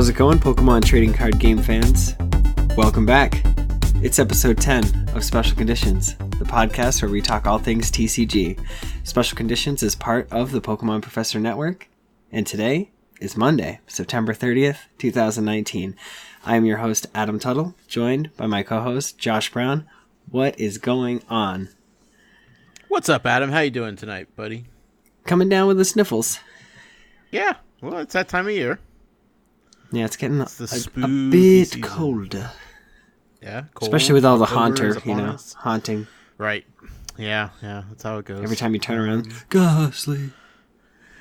How's it going, Pokemon trading card game fans? Welcome back. It's episode 10 of Special Conditions, the podcast where we talk all things TCG. Special Conditions is part of the Pokemon Professor Network, and today is Monday, September 30th, 2019. I am your host, Adam Tuttle, joined by my co-host, Josh Brown. What is going on? What's up, Adam? How you doing tonight, buddy? Coming down with the sniffles. Yeah, well, it's that time of year. Yeah, it's getting a spooky bit season. colder. Yeah, cold. Especially with all the October is haunter, upon us. haunting. Right. Yeah, that's how it goes. Every time you turn around, ghostly.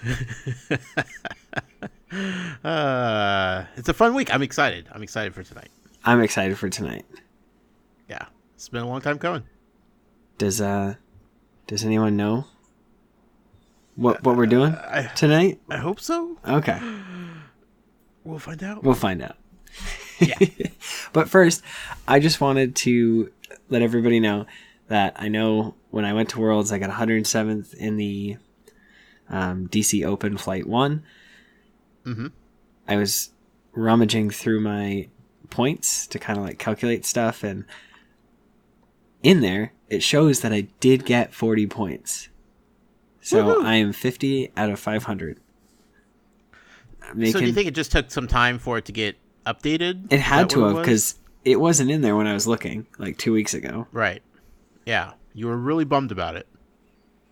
It's a fun week. I'm excited. I'm excited for tonight. I'm excited for tonight. Yeah, it's been a long time coming. Does anyone know what we're doing tonight? I hope so. Okay. We'll find out. We'll find out. Yeah. But first, I just wanted to let everybody know that I know when I went to Worlds, I got 107th in the DC Open Flight 1. Mm-hmm. I was rummaging through my points to kind of like calculate stuff, and in there, it shows that I did get 40 points. So Woo-hoo. I am 50 out of 500. So do you think it just took some time for it to get updated? It had Is that to what have, was? because it wasn't in there when I was looking, like 2 weeks ago. Right. Yeah. You were really bummed about it.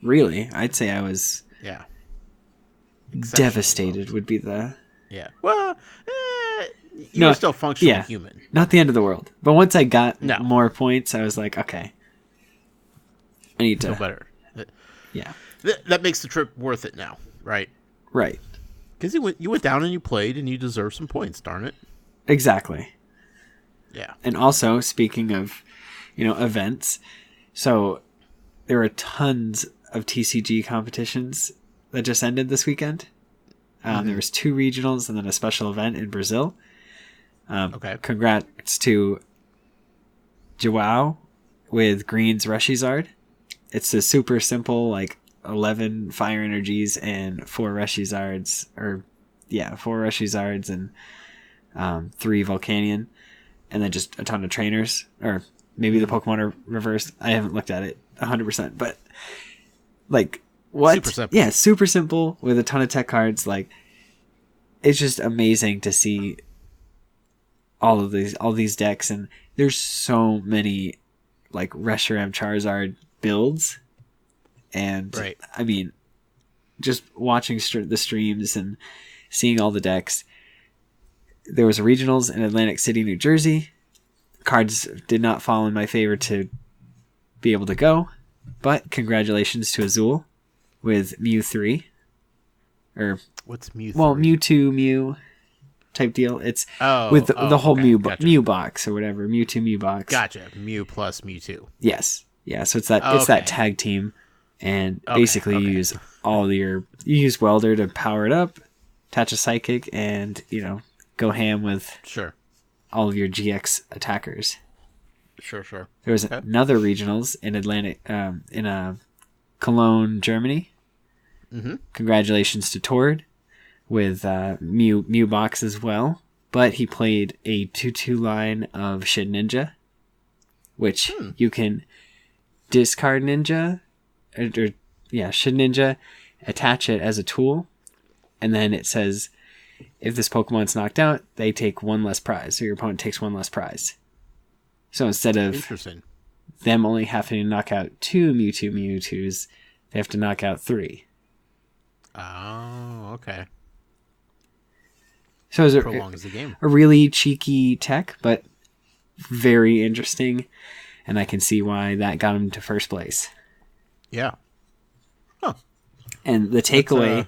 Really? I'd say I was Yeah. devastated would be the... Yeah. Well, you're still functionally human. Not the end of the world. But once I got No. more points, I was like, okay. I need to... Feel better. Yeah. That makes the trip worth it now, right? Right. Because you went down and you played and you deserve some points, darn it. Exactly. Yeah. And also, speaking of, events, so there were tons of TCG competitions that just ended this weekend. There was 2 regionals and then a special event in Brazil. Okay. Congrats to Joao with Green's Reshizard. It's a super simple, 11 Fire Energies and 4 Reshizards, 4 Reshizards and 3 Volcanion, and then just a ton of trainers, or maybe the Pokemon are reversed. I haven't looked at it 100%, but what? Super simple. Yeah, super simple with a ton of tech cards. It's just amazing to see all these decks, and there's so many Reshiram Charizard builds. And right. I mean, just watching the streams and seeing all the decks. There was a regionals in Atlantic City, New Jersey. Cards did not fall in my favor to be able to go, but congratulations to Azul with Mew 3. Or what's Mew 3? Well, Mewtwo Mew type deal. It's with the whole okay. Mew box or whatever. Mewtwo Mew box. Gotcha. Mew plus Mewtwo. Yes. Yeah. So it's that tag team. And basically you use you use Welder to power it up, attach a Psychic, and, go ham with all of your GX attackers. Sure. There was another regionals in Cologne, Germany. Mm-hmm. Congratulations to Tord with Mew box as well. But he played a 2/2 line of Shed Ninja, which you can discard Ninja, Shed Ninja, attach it as a tool, and then it says if this Pokemon's knocked out, they take 1 less prize, or your opponent takes 1 less prize. So instead of them only having to knock out 2 Mewtwo's, they have to knock out 3. Oh, okay. So it prolongs the game. A really cheeky tech, but very interesting, and I can see why that got him to first place. Yeah. Huh. And the takeaway...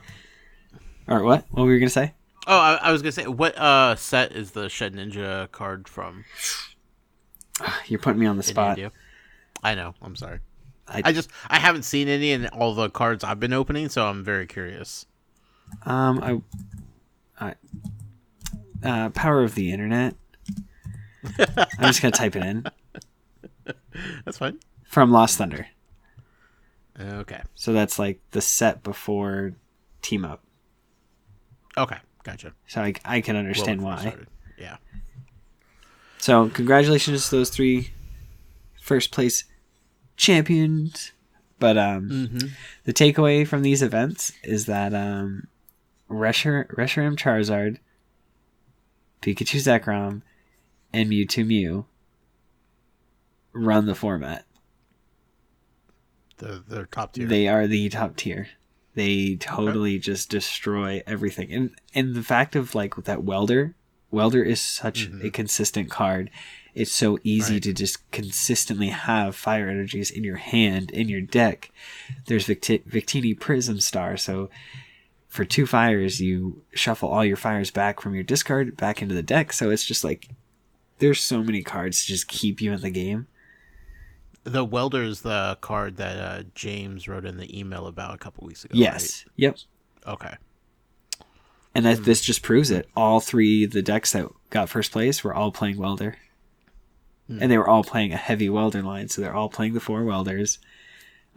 Or what? What were you going to say? Oh, I was going to say, what set is the Shed Ninja card from? You're putting me on the spot. I know. I'm sorry. I haven't seen any in all the cards I've been opening, so I'm very curious. Power of the internet. I'm just going to type it in. That's fine. From Lost Thunder. Okay. So that's the set before Team Up. Okay. Gotcha. So I can understand Well, why. Yeah. So congratulations to those 3 first place champions. But the takeaway from these events is that Reshiram Charizard, Pikachu Zekrom, and Mewtwo Mew run the format. They're top tier. They are the top tier. They totally just destroy everything. And the fact of like that Welder is such a consistent card. It's so easy to just consistently have fire energies in your hand, in your deck. There's Victini Prism Star, so for 2 fires, you shuffle all your fires back from your discard back into the deck. So it's just like, there's so many cards to just keep you in the game. The Welder is the card that James wrote in the email about a couple weeks ago. Yes. Right? Yep. Okay. And this just proves it. All 3 the decks that got first place were all playing Welder. And they were all playing a heavy Welder line, so they're all playing the 4 Welders.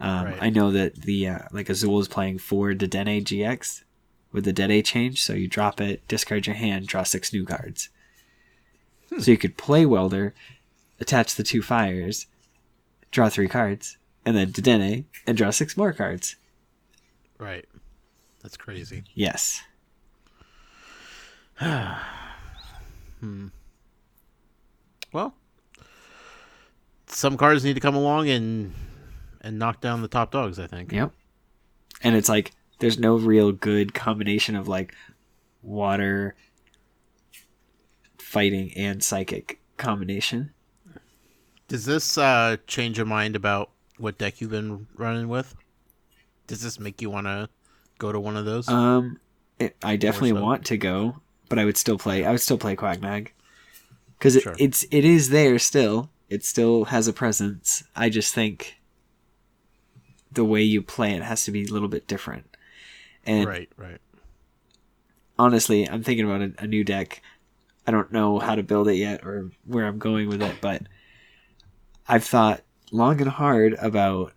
I know that the like Azul is playing 4 Dedenne GX with the Dede change, so you drop it, discard your hand, draw 6 new cards. So you could play Welder, attach the 2 fires, draw 3 cards, and then Dedenne, and draw 6 more cards. Right. That's crazy. Yes. Well, some cards need to come along and knock down the top dogs, I think. Yep. And it's like there's no real good combination of like water, fighting, and psychic combination. Does this change your mind about what deck you've been running with? Does this make you want to go to one of those? I definitely want to go, but I would still play Quackmag because it is there still. It still has a presence. I just think the way you play it has to be a little bit different. And right. honestly, I'm thinking about a new deck. I don't know how to build it yet or where I'm going with it, but I've thought long and hard about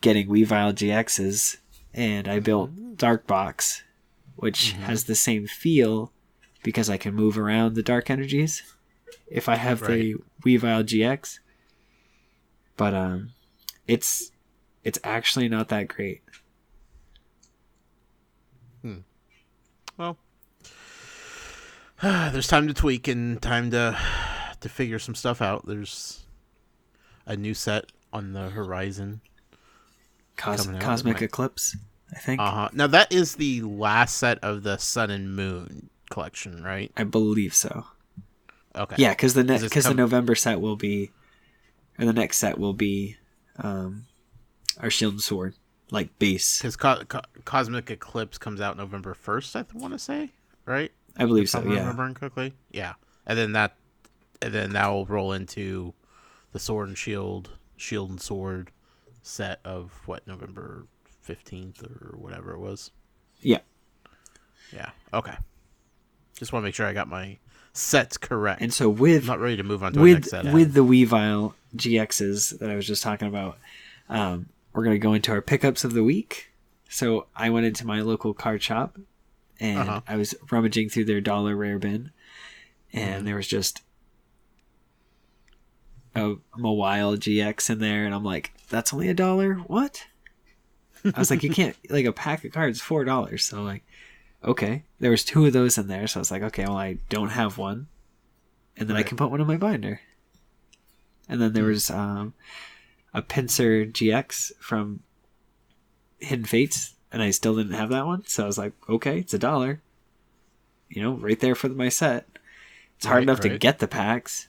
getting Weavile GXs, and I built Dark Box, which has the same feel because I can move around the dark energies if I have the Weavile GX. But it's actually not that great. Well, there's time to tweak and time to figure some stuff out. There's a new set on the horizon. Cosmic Eclipse, I think. Now that is the last set of the Sun and Moon collection, right? I believe so. Okay. Yeah, because the November set will be, or the next set will be, our Shield and Sword, like base. Because Cosmic Eclipse comes out November 1st, I want to say, right? I believe so. I'm remembering correctly. Yeah, and then that will roll into the Sword and Shield and Sword set of November 15th or whatever it was. Yeah. Yeah. Okay. Just want to make sure I got my sets correct. And so I'm not ready to move on to the next set. With the Weavile GXs that I was just talking about, we're going to go into our pickups of the week. So I went into my local card shop and I was rummaging through their dollar rare bin, and there was just a Mawile GX in there, and I'm like, that's only $1? What? I was like, you can't, like, a pack of cards $4. So like, okay, there was 2 of those in there, so I was like, okay, well, I don't have one, and then I can put one in my binder. And then there was a Pinsir GX from Hidden Fates, and I still didn't have that one, so I was like, okay, it's $1, right there for my set. It's hard enough to get the packs.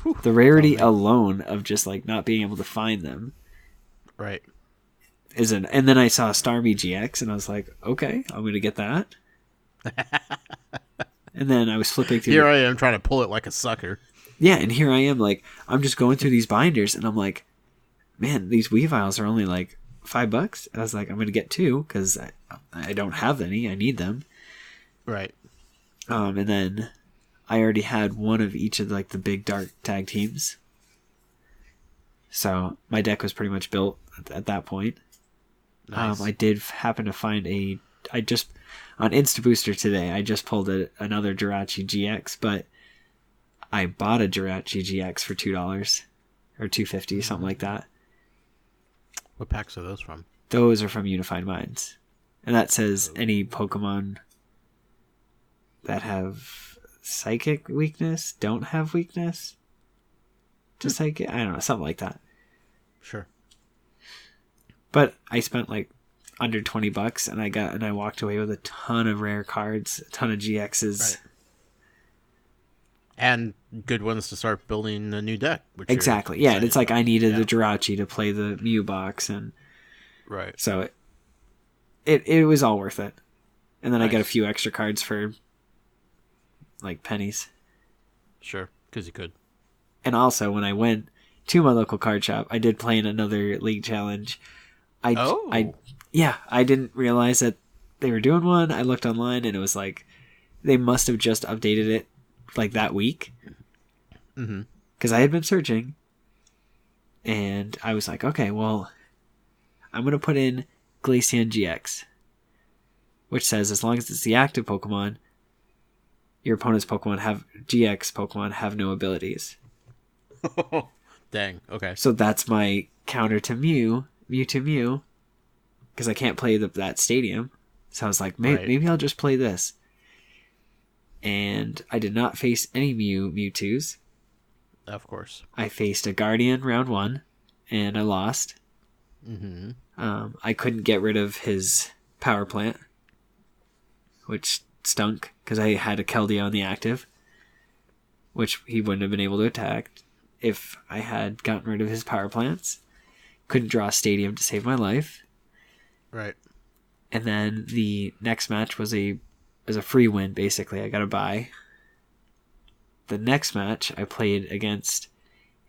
Whew. The rarity alone of just like not being able to find them, right? And then I saw Starmie GX, and I was like, okay, I'm gonna get that. And then I was flipping through. Here I am trying to pull it like a sucker. Yeah, and here I am, like, I'm just going through these binders, and I'm like, man, these Weaviles are only like $5. I was like, I'm gonna get 2 because I don't have any. I need them. Right. And then I already had one of each of like the big dark tag teams, so my deck was pretty much built at that point. Nice. I did happen to find a I just on Insta Booster today, I just pulled another Jirachi GX, but I bought a Jirachi GX for $2 or $2.50, something like that. What packs are those from? Those are from Unified Minds, and that says any Pokemon that have psychic weakness don't have weakness to psychic. I don't know, something like that. Sure. But I spent like under $20, and I walked away with a ton of rare cards, a ton of GXs. Right. And good ones to start building a new deck. Exactly. Yeah, and it's like I needed a Jirachi to play the Mew box, and right. So it was all worth it. And then I got a few extra cards for like pennies. Sure, because you could. And also, when I went to my local card shop, I did play in another league challenge. I didn't realize that they were doing one. I looked online, and it was like they must have just updated it like that week. Mm-hmm. Because I had been searching, and I was like, okay, well, I'm going to put in Glaceon GX, which says as long as it's the active Pokemon, your opponent's GX Pokemon have no abilities. Dang, okay. So that's my counter to Mewtwo, because I can't play that stadium. So I was like, maybe I'll just play this. And I did not face any Mewtwo's. Of course. I faced a Guardian round 1, and I lost. Mm-hmm. I couldn't get rid of his power plant, which stunk, because I had a Keldeo on the active, which he wouldn't have been able to attack if I had gotten rid of his power plants. Couldn't draw a stadium to save my life. Right. And then the next match was a free win, basically. I got a bye. The next match, I played against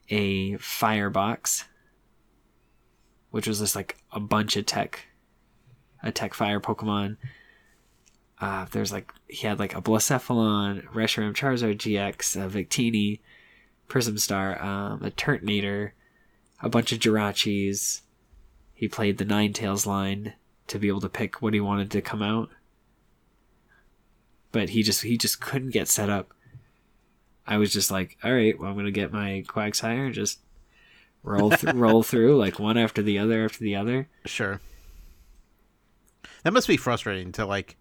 a Firebox, which was just like a bunch of tech fire Pokemon. He had like a Blacephalon, Reshiram Charizard GX, a Victini, Prism Star, a Turtonator, a bunch of Jirachis. He played the Ninetales line to be able to pick what he wanted to come out. But he just couldn't get set up. I was just like, all right, well, I'm going to get my Quagsire and just roll through like one after the other. Sure. That must be frustrating to like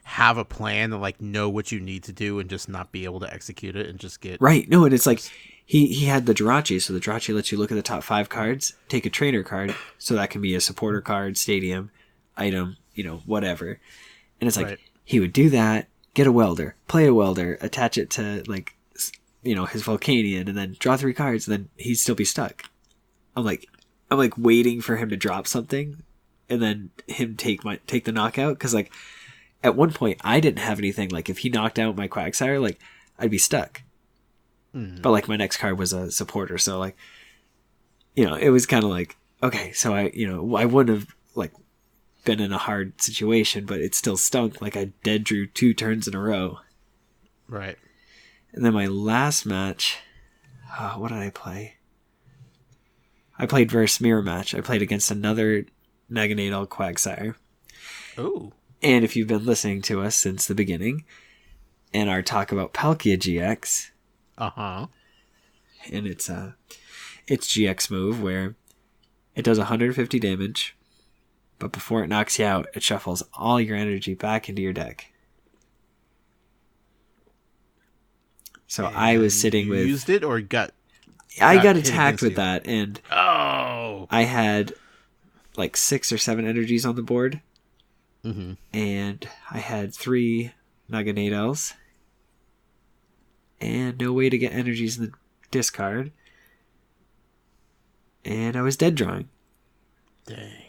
have a plan and like know what you need to do and just not be able to execute it and just get right. No, and it's like he had the Jirachi, so the Jirachi lets you look at the top 5 cards, take a trainer card, so that can be a supporter card, stadium, item, whatever. And it's like he would do that, get a welder, play a welder, attach it to like his Volcanion, and then draw 3 cards, and then he'd still be stuck. I'm like waiting for him to drop something, and then him take the knockout, because like at one point I didn't have anything. Like if he knocked out my Quagsire, like I'd be stuck. But like my next card was a supporter, so like it was kind of like, okay, so I wouldn't have like been in a hard situation, but it still stunk. Like I dead drew 2 turns in a row. Right. And then my last match, what did I play? I played versus Mirror Match. I played against another Naganadel Quagsire. Ooh. And if you've been listening to us since the beginning, and our talk about Palkia GX, and its GX move where it does 150 damage, but before it knocks you out, it shuffles all your energy back into your deck. So I was sitting with... used it or got attacked with that, and I had like 6 or 7 energies on the board, mm-hmm. and I had 3 Naganadels, and no way to get energies in the discard, and I was dead drawing. Dang.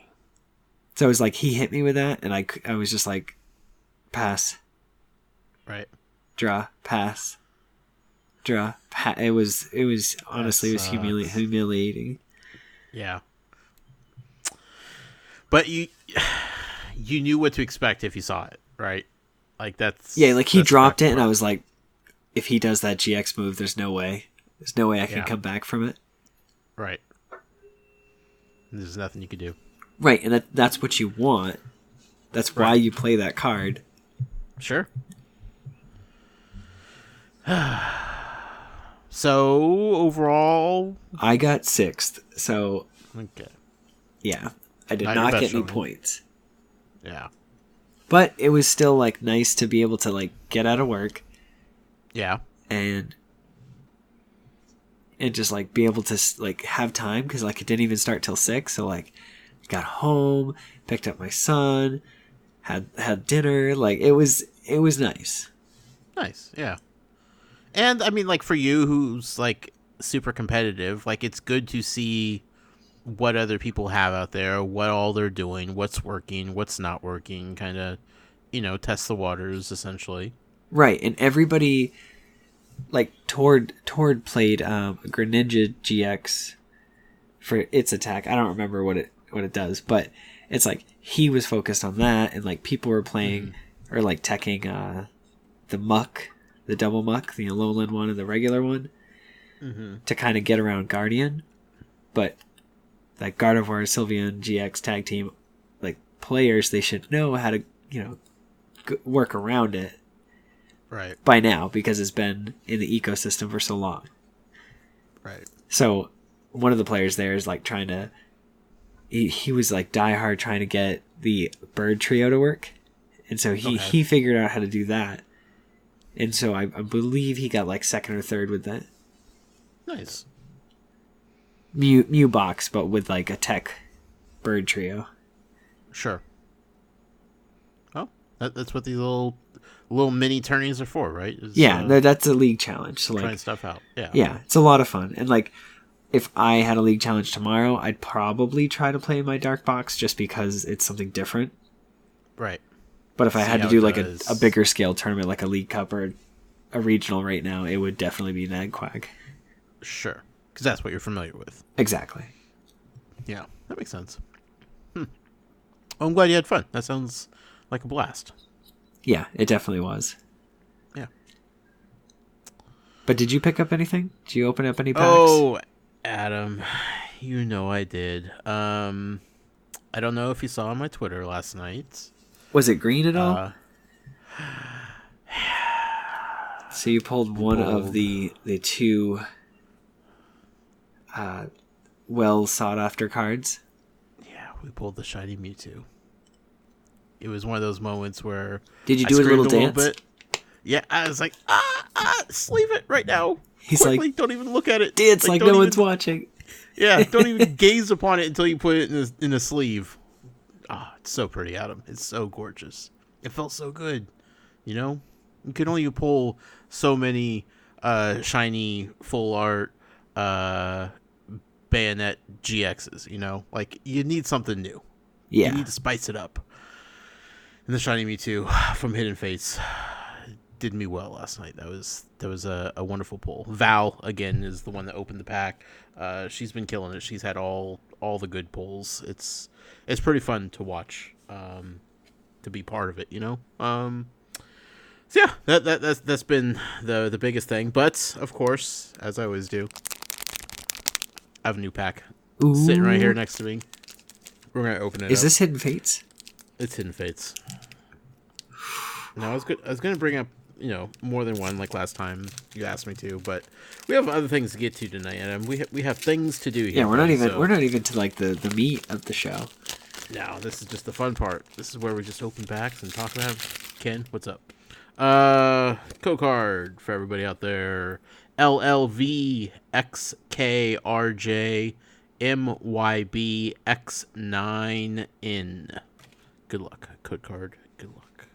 So it was like he hit me with that, and I was just like, pass. Right. Draw, pass. Draw. It was honestly, it was humiliating. Yeah. But you knew what to expect if you saw it, right? Like that's... Yeah, like he dropped it, and I was like, if he does that GX move, there's no way I can come back from it. Right. There's nothing you can do. Right, and that's what you want, That's why you play that card. Sure. So, overall... I got 6th, so... Okay. Yeah. I did Not not your get best any showing. points. Yeah. But it was still, like, nice to be able to, like, get out of work. Yeah. And just, like, be able to, like, have time. Because, like, it didn't even start till 6. So, like, got home, picked up my son, had dinner. Like, it was nice. Nice, yeah. And, I mean, like, for you who's, like, super competitive, like, it's good to see what other people have out there, what all they're doing, what's working, what's not working, kind of, test the waters, essentially. Right, and everybody, like, Tord played Greninja GX for its attack. I don't remember what it does, but it's like he was focused on that, and, like, people were playing, or, like, teching the Muck, the double Muck, the Alolan one and the regular one, to kind of get around Guardian. But, like, Gardevoir, Sylveon, GX Tag Team, like, players, they should know how to, work around it. Right. By now, because it's been in the ecosystem for so long. Right. So, one of the players there is, like, trying to... He was, like, diehard trying to get the bird trio to work. And so he figured out how to do that. And so I believe he got, like, 2nd or 3rd with that. Nice. Mew box, but with, like, a tech bird trio. Sure. Oh, that's what these little mini tourneys are for, right? That's a league challenge. So, like, trying stuff out. Yeah. Yeah, it's a lot of fun. And, like, if I had a league challenge tomorrow, I'd probably try to play my dark box just because it's something different. Right. But if I had to do, like, a bigger scale tournament, like a League Cup or a regional right now, it would definitely be Nagquag. Sure. Because that's what you're familiar with. Exactly. Yeah, that makes sense. Well, I'm glad you had fun. That sounds like a blast. Yeah, it definitely was. Yeah. But did you pick up anything? Did you open up any packs? Oh, Adam, you know I did. I don't know if you saw on my Twitter last night. Was it green at all? So you pulled one of the two well sought after cards? Yeah, we pulled the shiny Mewtwo. It was one of those moments where did you do a little dance? Bit. Yeah, I was like, sleeve it right now. He's quickly, like, don't even look at it. Dance like no one's watching. Yeah, don't even gaze upon it until you put it in a sleeve. It's so pretty, Adam. It's so gorgeous. It felt so good. You can only pull so many shiny full art Bayonet GXs, Like, you need something new. Yeah. You need to spice it up. And the shiny Mewtwo from Hidden Fates did me well last night. That was a wonderful pull. Val, again, is the one that opened the pack. She's been killing it. She's had all the good pulls. It's pretty fun to watch, to be part of it, So yeah, that's been the biggest thing. But of course, as I always do, I have a new pack sitting right here next to me. We're gonna open it. Is this Hidden Fates? It's Hidden Fates. No, I was gonna bring up more than one like last time you asked me to, but we have other things to get to tonight, and we have things to do here. Yeah, we're not even to like the meat of the show. No, this is just the fun part. This is where we just open packs and talk about it. Ken, what's up? Code card for everybody out there. LLVXKRJMYBX9N. Good luck. Code card. Good luck.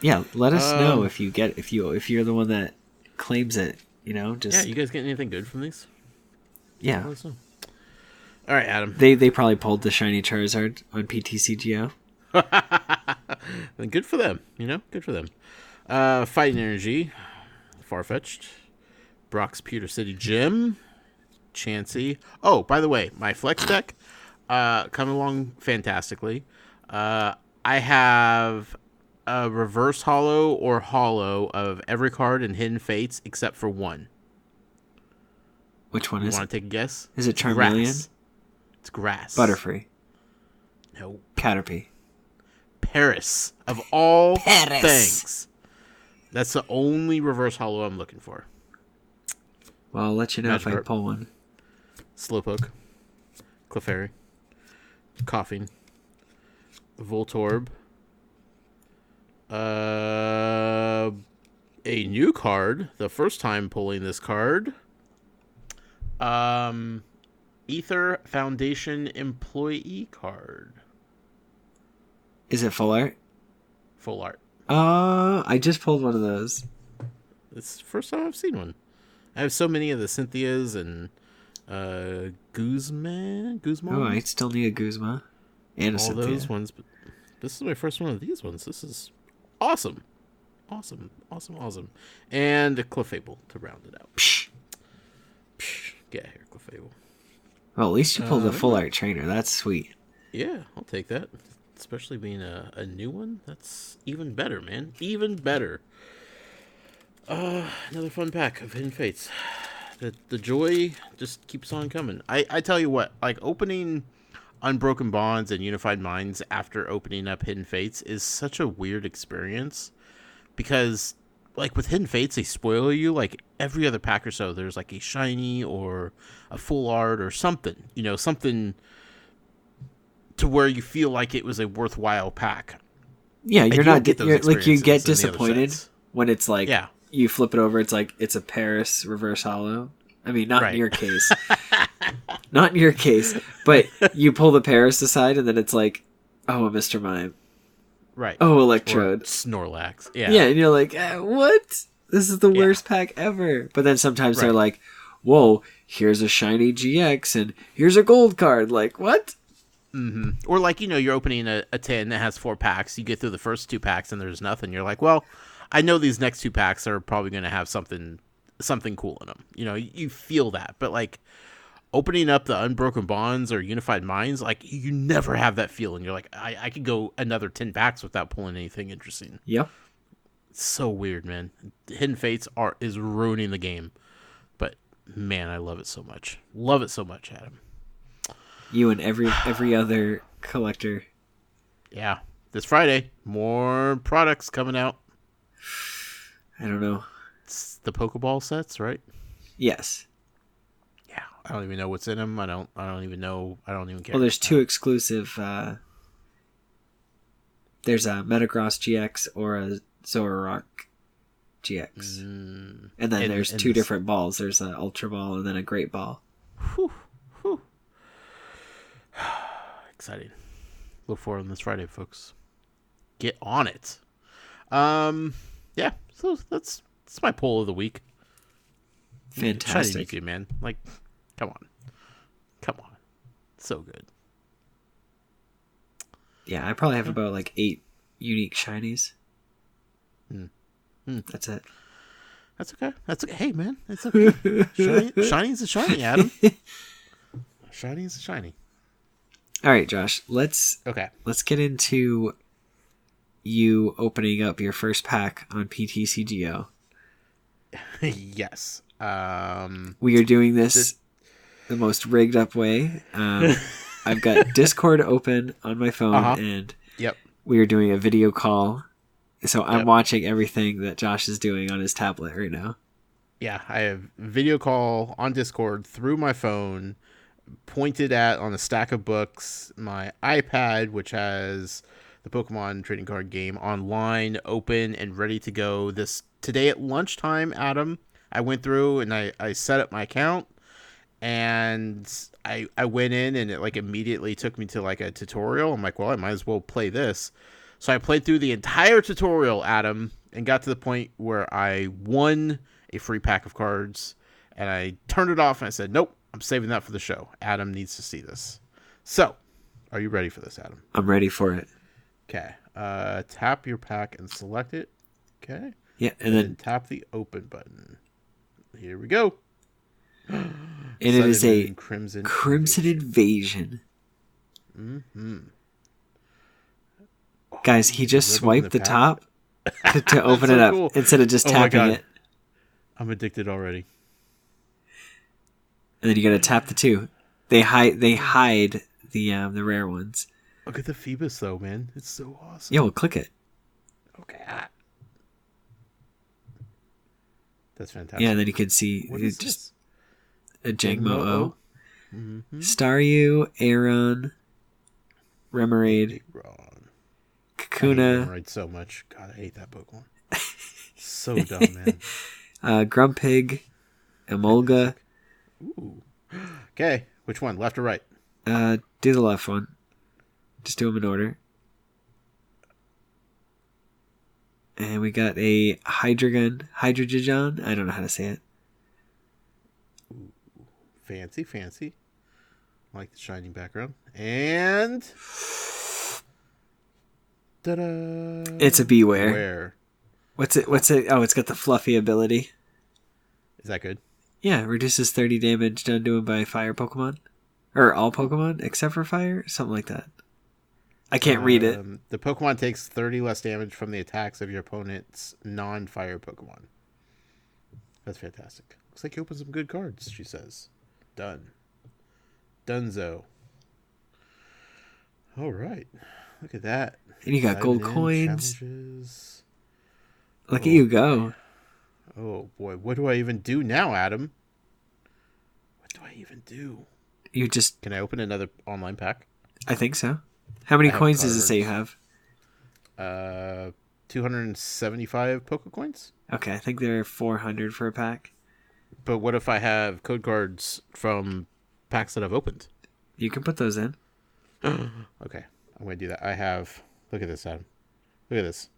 Yeah, let us know if you're the one that claims it. Just you guys getting anything good from these? Yeah. All right, Adam. They probably pulled the shiny Charizard on PTCGO. Then good for them. Good for them. Fighting Energy, Farfetch'd, Brock's Pewter City Gym, Chansey. Oh, by the way, my Flex deck coming along fantastically. I have a reverse holo or holo of every card in Hidden Fates except for one. Which one is it? You want to take a guess? Is it Charmeleon? It's grass. Butterfree. No. Caterpie. Paris of all Paris. things. That's the only reverse holo I'm looking for. Well, I'll let you know if I pull one. Slowpoke, Clefairy, Coughing, Voltorb, a new card, the first time pulling this card, Ether Foundation employee card. Is it full art? Full art. I just pulled one of those. It's the first time I've seen one. I have so many of the Cynthias and Guzman. Oh, I still need a Guzma. And a all Cynthia. those ones, but this is my first one of these ones. This is awesome. Awesome. And a Clefable to round it out. Psh, get here, Clefable. Well, at least you pulled a full art trainer. That's sweet. Yeah, I'll take that. Especially being a new one. That's even better, man. Even better. Another fun pack of Hidden Fates. The joy just keeps on coming. I tell you what, like opening Unbroken Bonds and Unified Minds after opening up Hidden Fates is such a weird experience. Because, like, with Hidden Fates, they spoil you. Like, every other pack or so, there's, like, a shiny or a full art or something. You know, something to where you feel like it was a worthwhile pack. Yeah, you're not get those like you get experiences in the other disappointed sets. when it's like Yeah. you flip it over. It's like it's a Paris reverse holo. I mean, not Right. in your case, not in your case, but you pull the Paris aside, and then it's like, oh, a Mr. Mime, Right. oh, Or Electrode, Snorlax. Yeah. yeah, and you're like, what? This is the worst pack ever. But then sometimes they're Right. like, whoa, here's a shiny GX, and here's a gold card. Like, what? Mm-hmm. Or like, you know, you're opening a tin that has 4 packs. You get through the first 2 packs and there's nothing. You're like, well, I know these next 2 packs are probably going to have something cool in them. You know, you feel that. But like opening up the Unbroken Bonds or Unified Minds, like you never have that feeling. You're like, I could go another 10 packs without pulling anything interesting. Yep. It's so weird, man. Hidden Fates is ruining the game. But man, I love it so much. Love it so much, Adam. You and every other collector. Yeah. This Friday, more products coming out. I don't know. It's the Pokeball sets, right? Yes. Yeah. I don't even know what's in them. I don't even know. I don't even care. Well, there's 2 exclusive. There's a Metagross GX or a Zoroark GX. And then there's 2 different balls. There's an Ultra Ball and then a Great Ball. Whew. Exciting. Look forward to this Friday, folks. Get on it. Yeah. So that's my poll of the week. Fantastic. Shiny Mewtwo, man. Like, come on. So good. Yeah, I probably have about like 8 unique shinies. That's it. That's okay. Hey, man. It's okay. Shiny's a shiny, Adam. Shiny is a shiny. All right, Josh. Let's get into you opening up your first pack on PTCGO. Yes. We are doing this the most rigged up way. I've got Discord open on my phone, and we are doing a video call. So I'm watching everything that Josh is doing on his tablet right now. Yeah, I have video call on Discord through my phone, pointed at on a stack of books, my iPad, which has the Pokemon trading card game online, open and ready to go. Today at lunchtime, Adam, I went through and I set up my account, and I went in and it like immediately took me to like a tutorial. I'm like, well, I might as well play this. So I played through the entire tutorial, Adam, and got to the point where I won a free pack of cards, and I turned it off and I said, nope, I'm saving that for the show. Adam needs to see this. So, are you ready for this, Adam? I'm ready for it. Okay. Tap your pack and select it. Okay. Yeah, and then then tap the open button. Here we go. And it is a Crimson Invasion. Mm-hmm. Guys, he just swiped the top to open so it up cool. instead of just Oh my tapping God. it. I'm addicted already. And then you got to tap the 2. They hide the rare ones. Look at the Phoebus, though, man. It's so awesome. Yeah, we'll click it. Okay. That's fantastic. Yeah, and then you can see What is just this? a Jangmo-O. Mm-hmm. Staryu, Aron, Remoraid, Big Ron. Kakuna. I hate Remoraid so much. God, I hate that Pokemon. So dumb, man. Grumpig, Emolga. Ooh. Okay, which one? Left or right? Do the left one. Just do them in order. And we got a Hydreigon. I don't know how to say it. Ooh. Fancy, fancy. I like the shining background. And... ta-da! It's a Beware. Beware. What's it? Oh, it's got the fluffy ability. Is that good? Yeah, reduces 30 damage done to him by fire Pokemon. Or all Pokemon except for fire? Something like that. I can't read it. The Pokemon takes 30 less damage from the attacks of your opponent's non-fire Pokemon. That's fantastic. Looks like you opened some good cards, she says. Done. Dunzo. All right. Look at that. And you got gold coins. Challenges. Look at you go. Oh, boy. What do I even do now, Adam? What do I even do? You just... Can I open another online pack? I think so. How many coins does it say you have? 275 Pokecoins. Okay, I think there are 400 for a pack. But what if I have code cards from packs that I've opened? You can put those in. Okay, I'm going to do that. I have... Look at this, Adam. Look at this.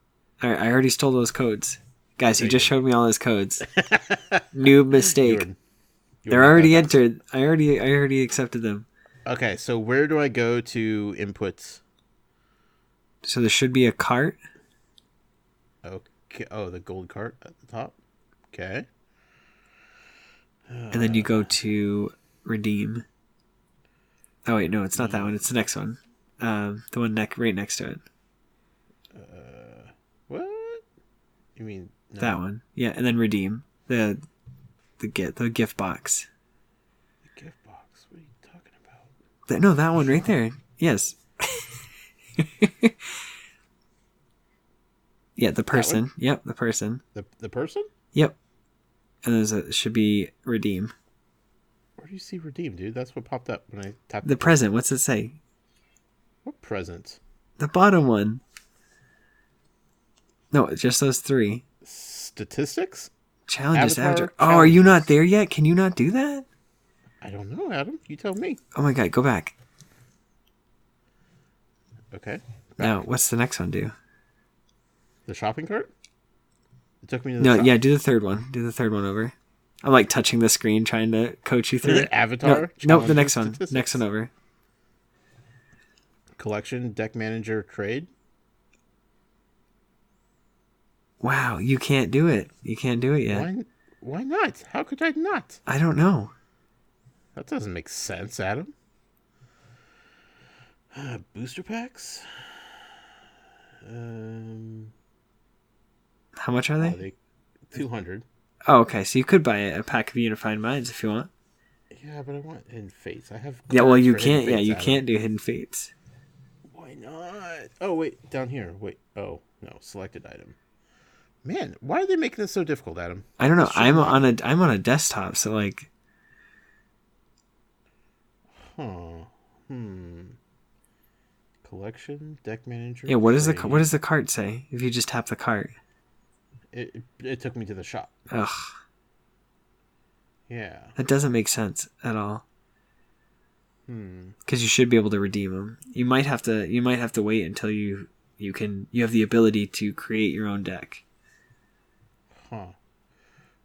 All right, I already stole those codes. Guys, he just showed me all his codes. New mistake. They're already entered. I already accepted them. Okay, so where do I go to inputs? So there should be a cart. Okay. Oh, the gold cart at the top. Okay. And then you go to redeem. Oh wait, no, it's not that one. It's the next one. The one right next to it. What? You mean no. That one? Yeah, and then redeem the gift box. The gift box. What are you talking about? No, that one right there. Yes. Yeah, the person. Yep, the person. The person? Yep. And should be redeem. Where do you see redeem, dude? That's what popped up when I tapped the present. What's it say? What present? The bottom one. No, just those three. Statistics? Challenges after. Oh, are you not there yet? Can you not do that? I don't know, Adam. You tell me. Oh my god, go back. Okay. Back. Now, what's the next one do? The shopping cart? It took me to the shop. Yeah, do the third one. Do the third one over. I'm like touching the screen trying to coach you through it. Avatar? Nope, the next one. Next one over. Collection, deck manager, trade. Wow, you can't do it. You can't do it yet. Why not? How could I not? I don't know. That doesn't make sense, Adam. Booster packs? How much are they? 200. Oh, okay. So you could buy a pack of Unified Minds if you want. Yeah, but I want Hidden Fates. I have. Yeah, well, you can't. Yeah, you can't do Hidden Fates. Why not? Oh, wait, down here. Wait. Oh no, selected item. Man, why are they making this so difficult, Adam? I don't know. I'm on a desktop, so like. Huh. Collection, deck manager. Yeah. What does the cart say? If you just tap the cart. It took me to the shop. Ugh. Yeah. That doesn't make sense at all. Because you should be able to redeem them. You might have to wait until you have the ability to create your own deck. Huh.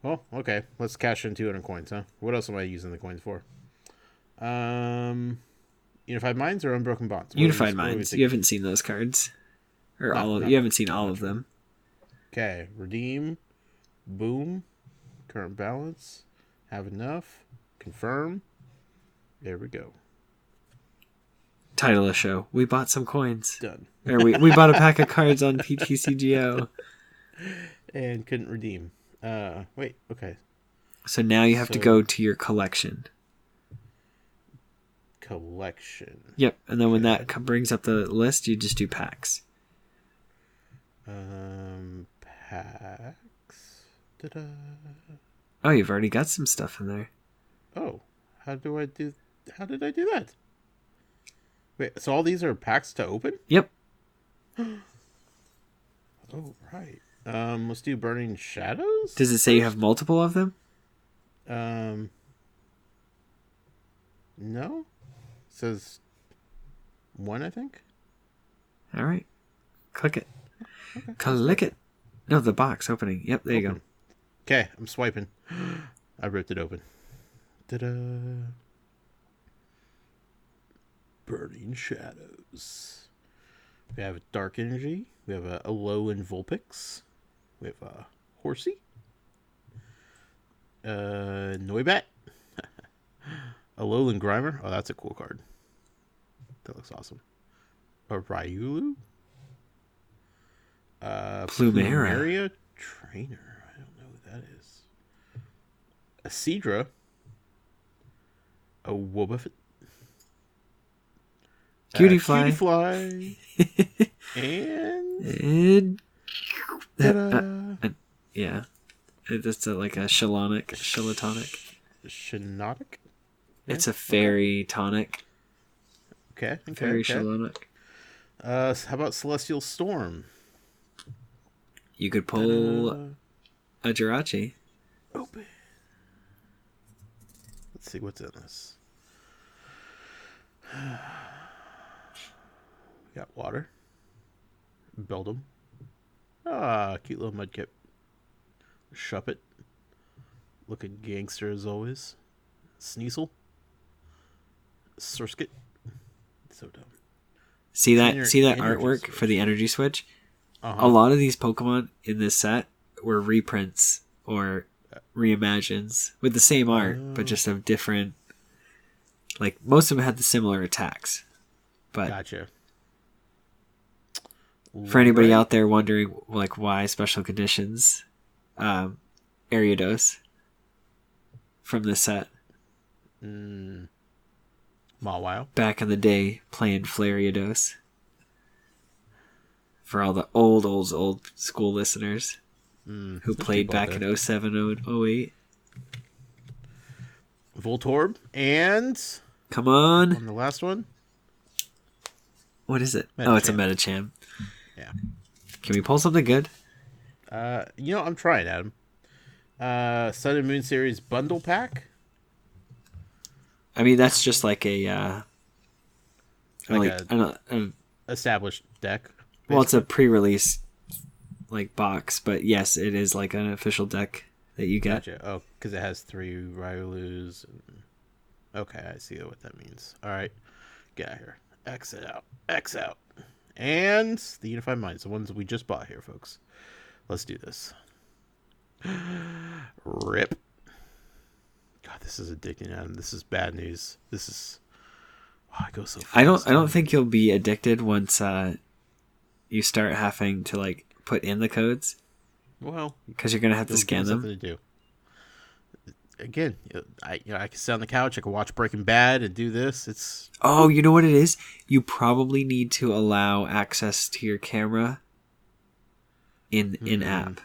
Well, okay. Let's cash in 200 coins, huh? What else am I using the coins for? Unified Minds or Unbroken Bonds? Unified Minds. You haven't seen those cards, you haven't seen all of them. Okay. Redeem. Boom. Current balance. Have enough. Confirm. There we go. Title of the show: We bought some coins. Done. Or we bought a pack of cards on PTCGO. And couldn't redeem. Wait, okay. So now you have to go to your collection. collection. Yep, and then when that brings up the list, you just do packs. Packs. Ta-da. Oh, you've already got some stuff in there. Oh, how did I do that? Wait, so all these are packs to open? Yep. Oh, right. Let's do Burning Shadows? Does it say you have multiple of them? No. It says one, I think. All right. Click it. Okay, click it. No, the box opening. Yep, there you go. Okay, I'm swiping. I ripped it open. Ta-da. Burning Shadows. We have Dark Energy. We have a Alolan Vulpix. We have a Horsey. Noibat. Alolan Grimer. Oh, that's a cool card. That looks awesome. A Ryulu. Plumeria Trainer. I don't know who that is. A Seadra. A Wobbuffet. Cutie-fly. And yeah. It's like a Shalonic. Shinotic? It's a fairy tonic. Okay. Fairy Shalonic. How about Celestial Storm? You could pull a Jirachi. Open. Let's see what's in this. We got water. Beldum. Cute little Mudkip. Shuppet. Looking gangster as always. Sneasel. Surskit. So dumb. See that artwork switch for the energy switch? A lot of these Pokemon in this set were reprints or reimagines with the same art, but just of different. Like most of them had the similar attacks. But gotcha. For anybody out there wondering, like, why special conditions, Ariados from this set. Mawile. Back in the day, playing Flareados. For all the old school listeners who played back in 07, 08. Voltorb. And... Come on. The last one. What is it? Medicham. Oh, it's a Medicham. Yeah. Can we pull something good? I'm trying, Adam. Sun and Moon Series Bundle Pack. I mean, that's just like a... established deck. Basically. Well, it's a pre-release box, but yes, it is like an official deck that you get. Gotcha. Oh, because it has 3 Ryulus. Okay, I see what that means. All right, get out of here. Exit out. X out. And the Unified Minds, the ones we just bought here, folks. Let's do this. Rip. God, this is addicting, Adam. This is bad news. This is... I go so fast. I don't think you'll be addicted once you start having to put in the codes. Well, because you're gonna have to scan them. Something to do. Again, I can sit on the couch. I can watch Breaking Bad and do this. It's you know what it is. You probably need to allow access to your camera in app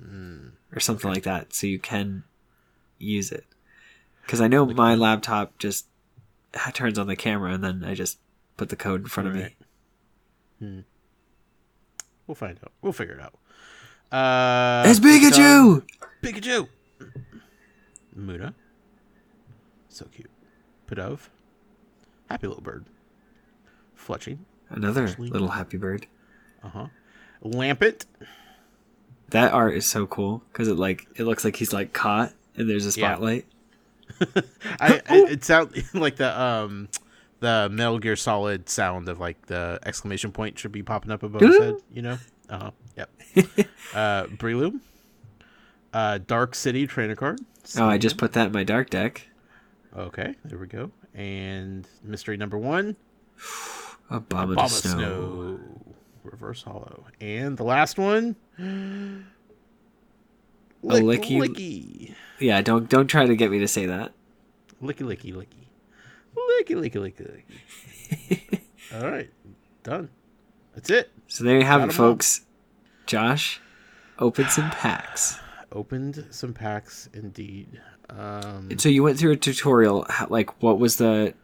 or something like that, so you can use it. Because I know my laptop just turns on the camera and then I just put the code in front of me. We'll find out. We'll figure it out. It's Pikachu! Pikachu! Muna. So cute. Pidove. Happy little bird. Fletching. Another little happy bird. Lampet. That art is so cool because it looks like he's caught and there's a spotlight. It sounds like the Metal Gear Solid sound of the exclamation point should be popping up above his head, you know? Yep. Breloom. Dark City trainer card. I just put that in my dark deck. Okay, there we go. And mystery number 1. Abomasnow. Reverse hollow. And the last one. Licky. Yeah, don't try to get me to say that. Licky. Licky. All right, done. That's it. So there you have Got it, 'em all. folks. Josh opened some packs. Opened some packs, indeed. And so you went through a tutorial. Like, what was the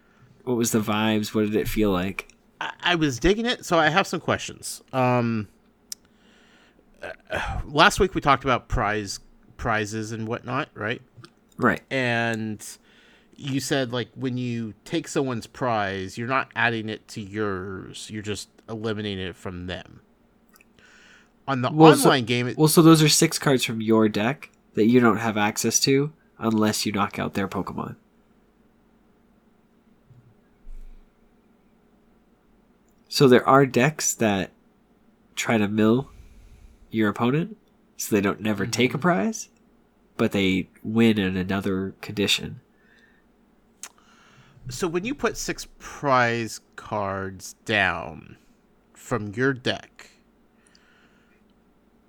vibes? What did it feel like? I was digging it, so I have some questions. Last week we talked about prizes and whatnot, right? Right. And you said, like, when you take someone's prize, you're not adding it to yours. You're just eliminating it from them. On the online game... so those are 6 cards from your deck that you don't have access to unless you knock out their Pokemon. So there are decks that try to mill your opponent so they don't never take a prize, but they win in another condition. So when you put 6 prize cards down from your deck,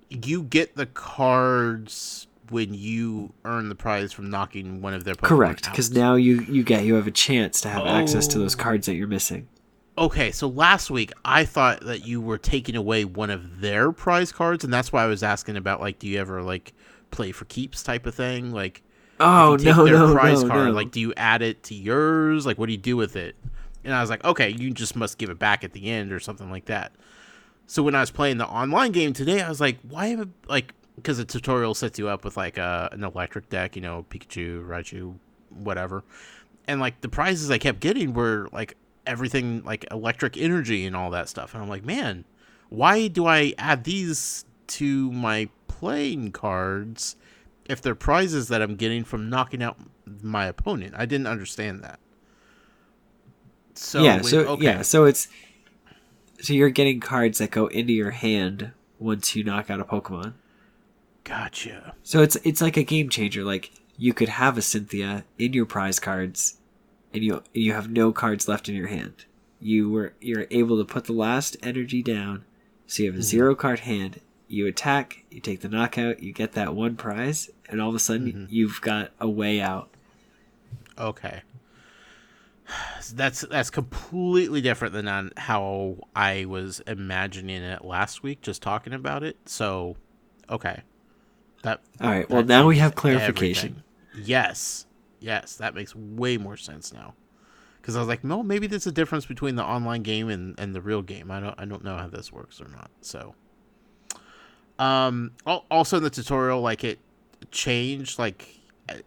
you get the cards when you earn the prize from knocking one of their Pokemon Correct, out. because now you have a chance to have access to those cards that you're missing. Okay, so last week I thought that you were taking away one of their prize cards, and that's why I was asking about, like, do you ever, like, play for keeps type of thing? Like, oh, if you take their prize no, card, no. like, do you add it to yours? Like, what do you do with it? And I was like, okay, you just must give it back at the end or something like that. So when I was playing the online game today, I was like, why am I, like, because the tutorial sets you up with, like, an electric deck, you know, Pikachu, Raichu, whatever. And, like, the prizes I kept getting were, like, everything, like, electric energy and all that stuff. And I'm like, man, why do I add these to my playing cards if they're prizes that I'm getting from knocking out my opponent? I didn't understand that. So so you're getting cards that go into your hand once you knock out a Pokemon. Gotcha. So it's like a game changer. Like, you could have a Cynthia in your prize cards, and you have no cards left in your hand. You're able to put the last energy down, so you have a 0 card hand. You attack, you take the knockout, you get that one prize, and all of a sudden you've got a way out. Okay. That's completely different than how I was imagining it last week, just talking about it. So, okay. All right, well, now we have clarification. Everything. Yes, that makes way more sense now. Because I was like, no, maybe there's a difference between the online game and the real game. I don't know how this works or not. So, also in the tutorial, like, it changed, like,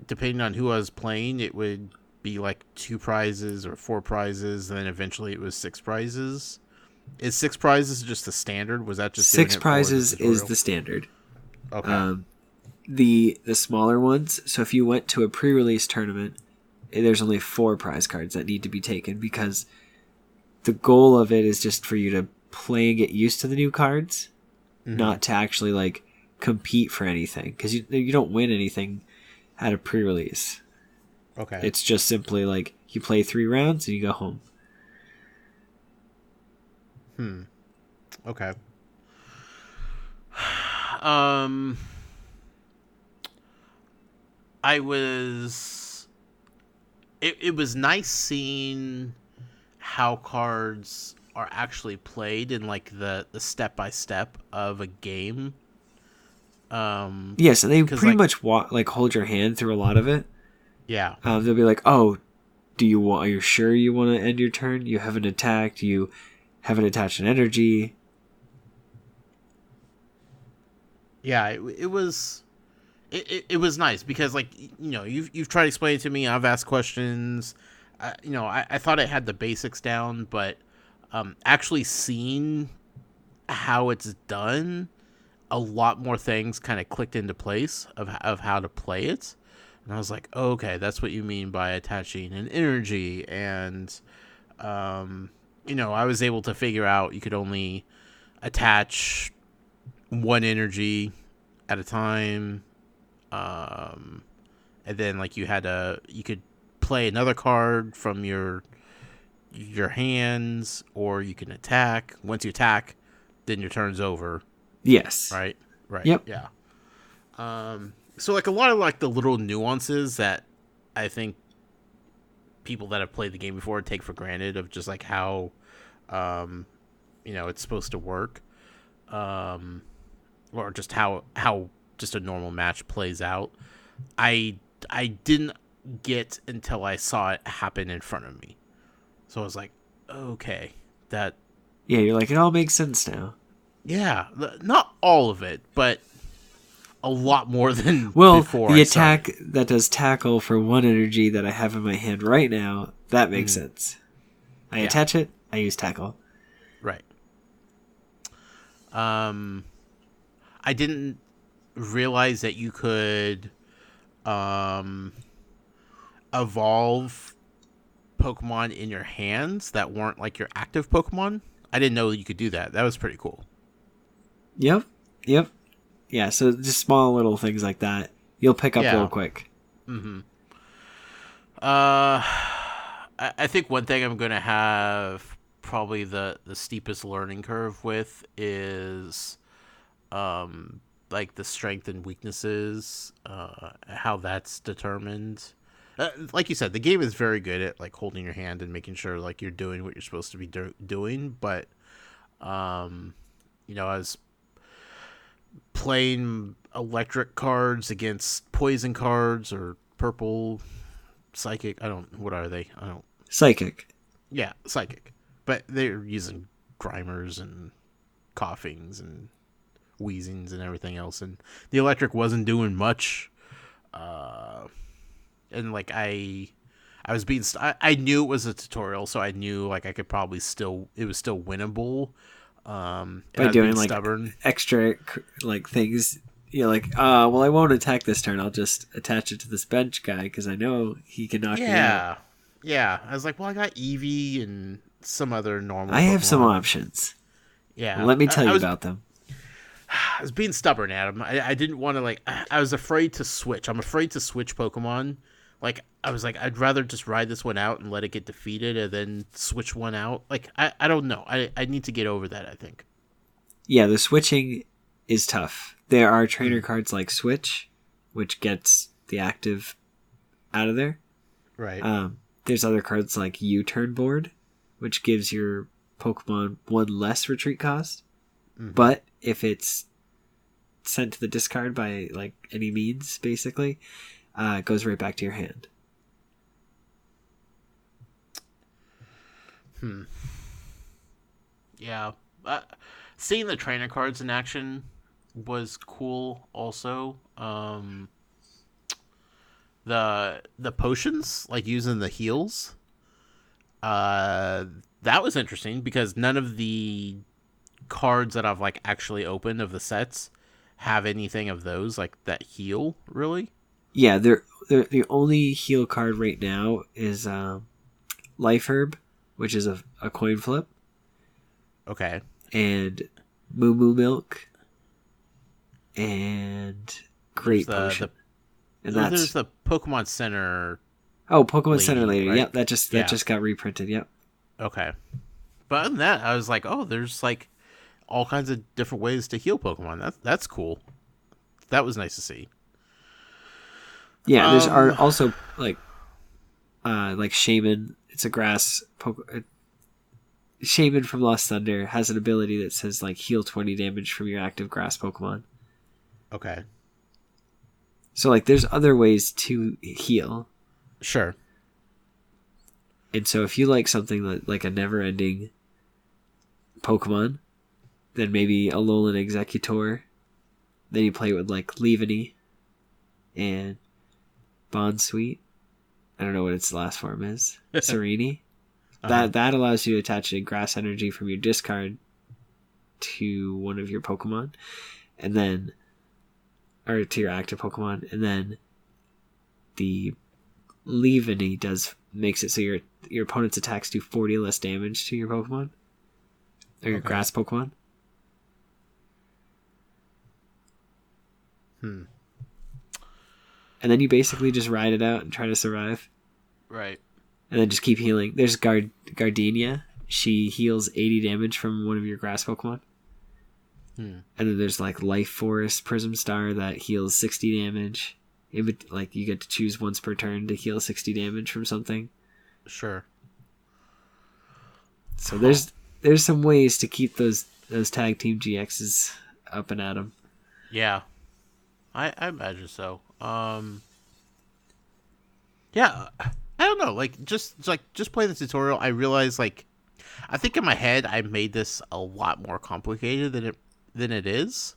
depending on who I was playing, it would be like 2 prizes or 4 prizes, and then eventually it was 6 prizes. Is 6 prizes just the standard? Was that just 6 prizes is the standard? Okay. The smaller ones. So if you went to a pre-release tournament, there's only 4 prize cards that need to be taken, because the goal of it is just for you to play and get used to the new cards, not to actually, like, compete for anything, because you don't win anything at a pre-release. Okay. It's just simply like you play 3 rounds and you go home. Okay. It was nice seeing how cards are actually played in, like, the step-by-step of a game. Yes, and they pretty much hold your hand through a lot of it. Yeah. They'll be like, oh, are you sure you want to end your turn? You haven't attacked, you haven't attached an energy. Yeah, it was nice, because, like, you know, you've tried to explain it to me. I've asked questions. I thought it had the basics down, but actually seeing how it's done, a lot more things kind of clicked into place of how to play it. And I was like, oh, okay, that's what you mean by attaching an energy. And, I was able to figure out you could only attach 1 energy at a time. And then, like, you could play another card from your hands, or you can attack. Once you attack, then your turn's over. Yes. Right. Yep. Yeah. So, like, a lot of, like, the little nuances that I think people that have played the game before take for granted of just like how, it's supposed to work, or just how just a normal match plays out. I didn't get until I saw it happen in front of me, so I was like, okay, that. Yeah, you're like, it all makes sense now. Yeah, not all of it, but a lot more than well, before. The attack that does tackle for 1 energy that I have in my hand right now, that makes sense. I attach it, I use tackle. Right. I didn't realize that you could evolve Pokemon in your hands that weren't like your active Pokemon. I didn't know you could do that. That was pretty cool. Yep. Yeah, so just small little things like that you'll pick up real quick. Mm-hmm. I think one thing I'm going to have probably the steepest learning curve with is like the strength and weaknesses, how that's determined. Like you said, the game is very good at like holding your hand and making sure like you're doing what you're supposed to be doing, but I was playing electric cards against poison cards or purple psychic. What are they? Psychic. Yeah, psychic. But they're using Grimers and coughings and wheezings and everything else, and the electric wasn't doing much. And like I was being, I knew it was a tutorial, so I knew like I could probably it was still winnable. By doing like stubborn extra like things, like well, I won't attack this turn. I'll just attach it to this bench guy because I know he can knock me out. Yeah. I was like, well, I got Eevee and some other normal. I have some options. Yeah, let me tell you about them. I was being stubborn, Adam. I didn't want to I was afraid to switch. I'm afraid to switch Pokemon. Like, I was like, I'd rather just ride this one out and let it get defeated and then switch one out. Like, I don't know. I need to get over that, I think. Yeah, the switching is tough. There are trainer cards like Switch, which gets the active out of there. Right. There's other cards like U-Turn Board, which gives your Pokemon 1 less retreat cost. Mm-hmm. But if it's sent to the discard by like any means, basically, it goes right back to your hand. Yeah. Seeing the trainer cards in action was cool also. The potions, like using the heals, that was interesting because none of the cards that I've like actually opened of the sets have anything of those like that heal, really. Yeah, they're the only heal card right now is Life Herb, which is a coin flip. Okay. And Moo Moo Milk. And Great Potion. There's the Pokemon Center. Oh, Pokemon Center Lady. Right? Yep, that just got reprinted. Yep. Okay. But other than that, I was like, oh, there's like all kinds of different ways to heal Pokemon. That's cool. That was nice to see. Yeah, there's also like Shaman. It's a grass Shaman from Lost Thunder has an ability that says like heal 20 damage from your active grass Pokemon. Okay. So like there's other ways to heal. Sure. And so if you like something like a never-ending Pokemon, then maybe a Alolan Executor. Then you play with like Leaveney and Bonsweet. I don't know what its last form is. Serene. That allows you to attach a grass energy from your discard to one of your Pokemon, and then, or to your active Pokemon, and then the Leaveney makes it so your opponent's attacks do 40 less damage to your Pokemon or your grass Pokemon. And then you basically just ride it out and try to survive. Right. And then just keep healing. There's Gardenia. She heals 80 damage from one of your grass Pokemon. And then there's like Life Forest Prism Star that heals 60 damage. Like you get to choose once per turn to heal 60 damage from something. Sure. So there's some ways to keep those tag team GXs up and at 'em. Yeah, I imagine so. Yeah, I don't know. Like just play the tutorial. I realized like I think in my head I made this a lot more complicated than it is.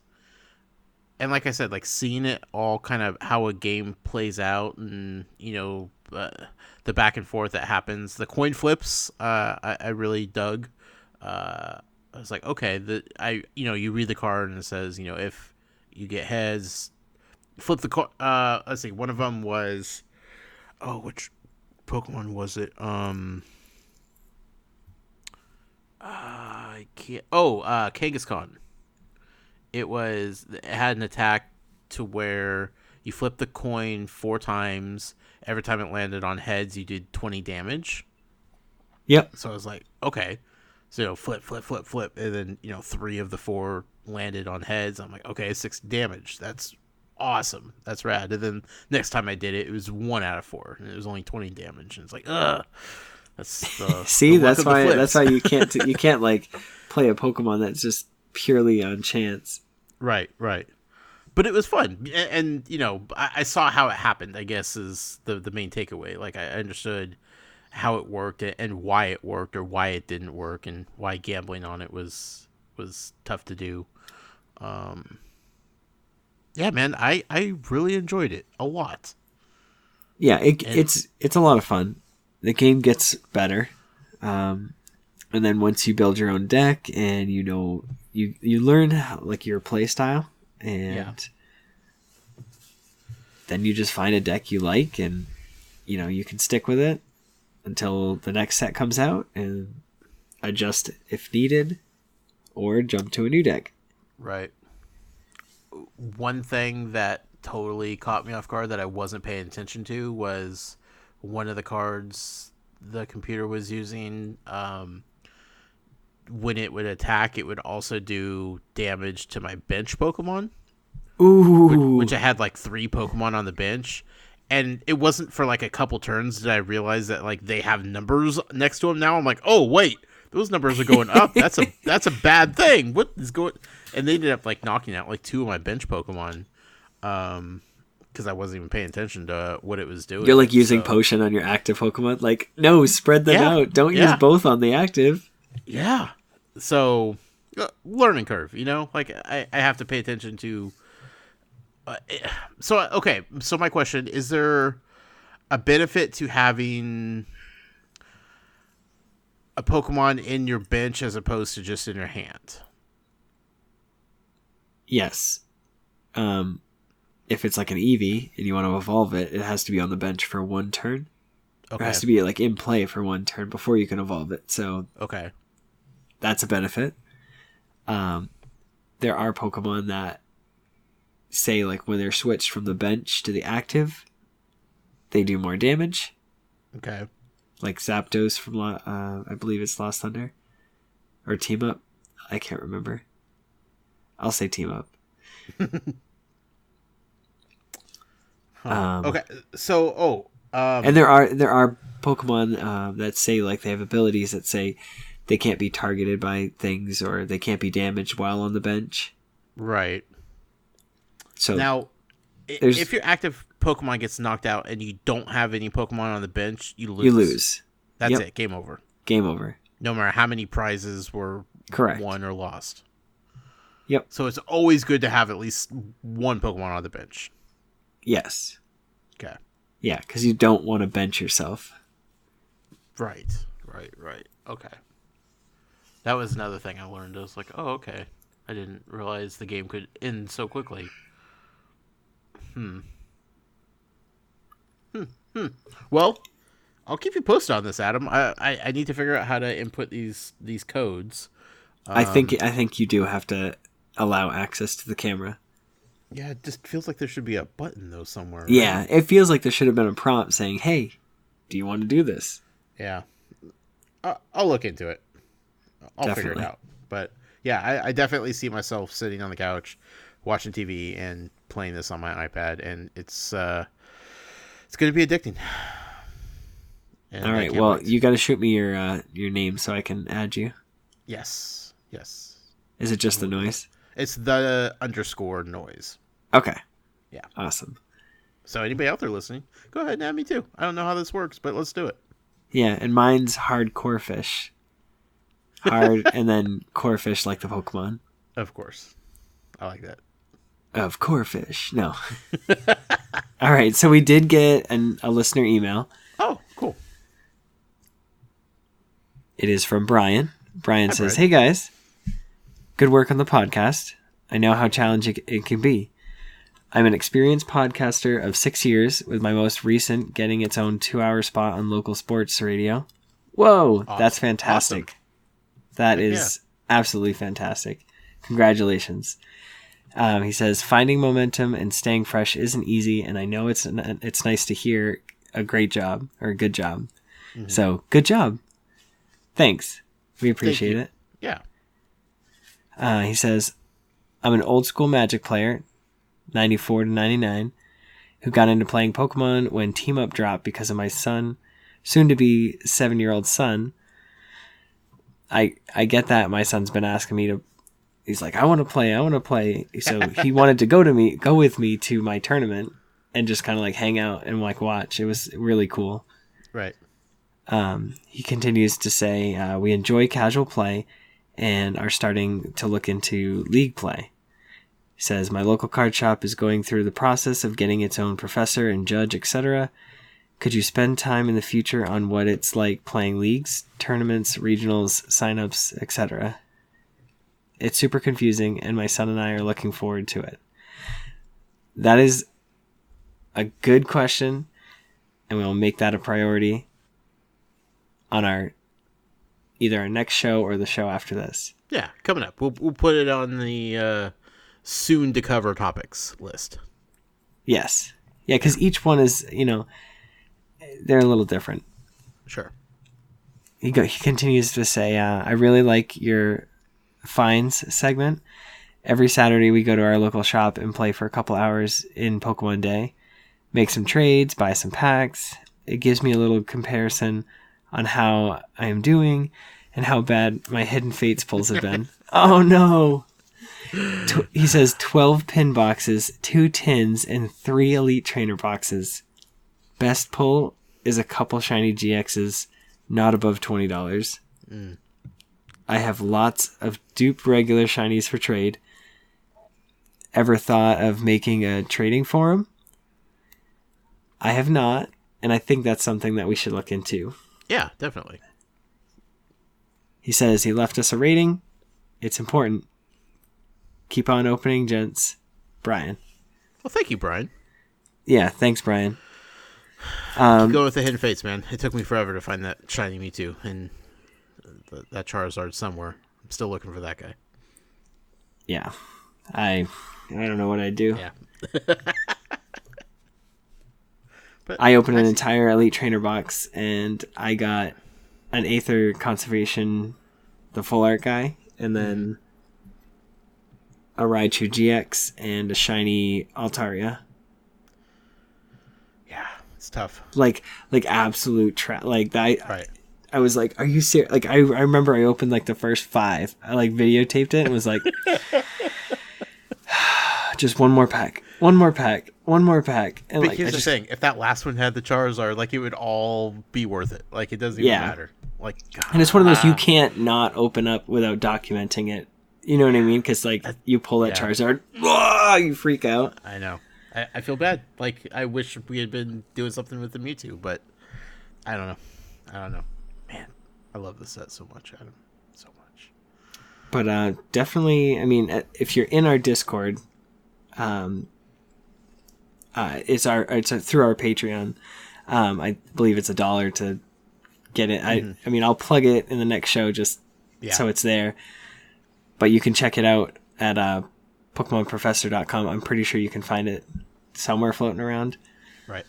And like I said, like seeing it all kind of how a game plays out, and the back and forth that happens, the coin flips, I really dug. I was like, okay, you read the card and it says, if you get heads, flip the card. Let's see, one of them was, which Pokemon was it? I can't. Kangaskhan. It had an attack to where you flip the coin 4 times. Every time it landed on heads, you did 20 damage. Yep. So I was like, okay. So flip, and then 3 of the 4 landed on heads. I'm like, okay, 6 damage. That's awesome. That's rad. And then next time I did it, it was 1 out of 4, and it was only 20 damage. And it's like, ugh. That's the see. the That's why you can't like play a Pokemon that's just purely on chance. Right. But it was fun, and I saw how it happened. I guess is the main takeaway. Like I understood how it worked and why it worked or why it didn't work and why gambling on it was tough to do. Yeah, man, I really enjoyed it a lot. Yeah, it's a lot of fun. The game gets better, and then once you build your own deck and you learn like your play style, and then you just find a deck you like, and you can stick with it until the next set comes out and adjust if needed, or jump to a new deck. Right. One thing that totally caught me off guard that I wasn't paying attention to was one of the cards the computer was using. When it would attack, it would also do damage to my bench Pokemon. Ooh. Which I had like 3 Pokemon on the bench. And it wasn't for like a couple turns did I realize that like they have numbers next to them now. I'm like, oh wait, those numbers are going up. That's a bad thing. What is going? And they ended up like knocking out like 2 of my bench Pokemon, because I wasn't even paying attention to what it was doing. You're like using potion on your active Pokemon. Like, no, spread them out. Don't use both on the active. Yeah. So learning curve. Like I have to pay attention to. So my question, is there a benefit to having a Pokemon in your bench as opposed to just in your hand? Yes. If it's like an Eevee and you want to evolve it, it has to be on the bench for 1 turn. Okay. It has to be like in play for 1 turn before you can evolve it. So that's a benefit. There are Pokemon that say like when they're switched from the bench to the active, they do more damage. Okay. Like Zapdos from I believe it's Lost Thunder, or Team Up. I can't remember. I'll say Team Up. Okay. So and there are Pokemon that say like they have abilities that say they can't be targeted by things or they can't be damaged while on the bench. Right. So now, if your active Pokemon gets knocked out and you don't have any Pokemon on the bench, you lose. You lose. That's it. Game over. Game over. No matter how many prizes were won or lost. Yep. So it's always good to have at least 1 Pokemon on the bench. Yes. Okay. Yeah, because you don't want to bench yourself. Right. Okay. That was another thing I learned. I was like, oh, okay. I didn't realize the game could end so quickly. Well, I'll keep you posted on this, Adam. I need to figure out how to input these codes. I think you do have to allow access to the camera. Yeah, it just feels like there should be a button though somewhere. Right? Yeah, it feels like there should have been a prompt saying, "Hey, do you want to do this?" Yeah, I'll look into it. I'll figure it out. But yeah, I definitely see myself sitting on the couch, watching TV, and playing this on my iPad, and it's going to be addicting. And all I right. can't Well, wait. you got to shoot me your name so I can add you. Yes. Is it just the noise? It's the underscore noise. Okay. Yeah. Awesome. So anybody out there listening, go ahead and add me too. I don't know how this works, but let's do it. Yeah, and mine's hardcore fish. Hard and then core fish like the Pokemon. Of course. I like that. Of core fish. No. All right, so we did get a listener email. Oh, cool. It is from Brian. Brian Hi, says, Brian. "Hey guys, good work on the podcast. I know how challenging it can be. I'm an experienced podcaster of 6 years, with my most recent getting its own 2-hour spot on local sports radio. Whoa, Awesome. that's fantastic. Awesome. That is absolutely fantastic. Congratulations." He says, "Finding momentum and staying fresh isn't easy, and I know it's nice to hear a great job or a good job. Mm-hmm. So, good job. Thanks. We appreciate it." Yeah. He says, "I'm an old school Magic player, 94 to 99, who got into playing Pokemon when Team Up dropped because of my son, soon to be 7-year-old son. I get that my son's been asking me to, he's like, I want to play. So he wanted to go with me to my tournament and just kind of like hang out and like watch. It was really cool." Right. He continues to say, "We enjoy casual play and are starting to look into league play." He says, "My local card shop is going through the process of getting its own professor and judge, etc. Could you spend time in the future on what it's like playing leagues, tournaments, regionals, signups, etc.? It's super confusing, and my son and I are looking forward to it." That is a good question, and we'll make that a priority on either our next show or the show after this. Yeah, coming up. We'll put it on the soon to cover topics list. Yes. Yeah, because each one is, they're a little different. Sure. He continues to say, "I really like your finds segment. Every Saturday we go to our local shop and play for a couple hours in Pokemon Day. Make some trades, buy some packs. It gives me a little comparison on how I am doing and how bad my Hidden Fates pulls have been." Oh no! He says 12 pin boxes, 2 tins, and 3 Elite Trainer boxes. Best pull is a couple shiny GXs, not above $20. I have lots of duped regular shinies for trade. Ever thought of making a trading forum? I have not, and I think that's something that we should look into. Yeah, definitely. He says he left us a rating. It's important. Keep on opening, gents. Brian. Well, thank you, Brian. Yeah, thanks, Brian. Keep going with the Hidden Fates, man. It took me forever to find that shiny Mewtwo, and that Charizard somewhere. I'm still looking for that guy. Yeah. I don't know what I'd do. Yeah. But I opened an entire Elite Trainer box, and I got an Aether Conservation, the full art guy, and then a Raichu GX and a shiny Altaria. Yeah, it's tough. Like absolute trap. Like that. Right. I was like, "Are you serious?" Like I remember I opened like the first 5. I like videotaped it and was like, just one more pack. And But like, here's the thing: if that last one had the Charizard, like it would all be worth it. Like it doesn't even matter. Like, God. And it's one of those you can't not open up without documenting it. You know what I mean? Because like you pull that Charizard, you freak out. I know. I feel bad. Like I wish we had been doing something with the Mewtwo, but I don't know. Man, I love this set so much, Adam. So much. But definitely, I mean, if you're in our Discord, it's through our Patreon. I believe it's $1 to get it. I mean, I'll plug it in the next show just so it's there. But you can check it out at PokemonProfessor.com. I'm pretty sure you can find it somewhere floating around. Right.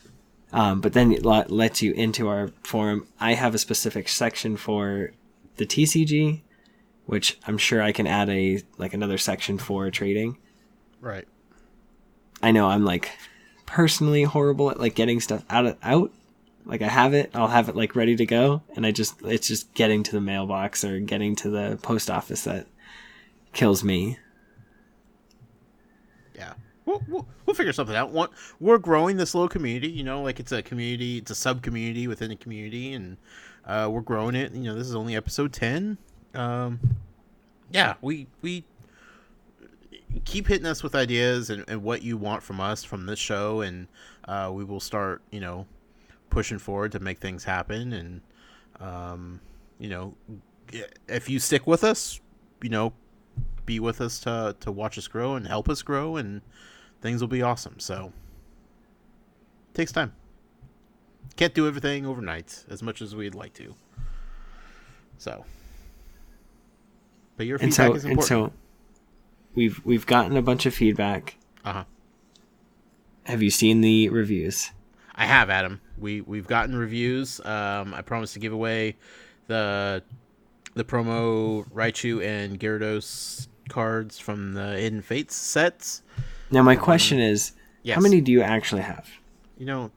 But then it lets you into our forum. I have a specific section for the TCG, which I'm sure I can add another section for trading. Right. I know I'm like personally horrible at like getting stuff out. Like I have it, I'll have it like ready to go, and it's just getting to the mailbox or getting to the post office that kills me. Yeah. We'll figure something out. We're growing this little community, like it's a community, it's a sub-community within a community, and we're growing it. This is only episode 10. Yeah, we keep hitting us with ideas and what you want from us from this show, and we will start, pushing forward to make things happen. And, if you stick with us, be with us to watch us grow and help us grow, and things will be awesome. So it takes time. Can't do everything overnight as much as we'd like to. So, but your feedback is important. And so we've gotten a bunch of feedback. Uh-huh. Have you seen the reviews? I have, Adam. We've gotten reviews. I promised to give away the promo Raichu and Gyarados cards from the Hidden Fates sets. Now my question is, yes. How many do you actually have? We don't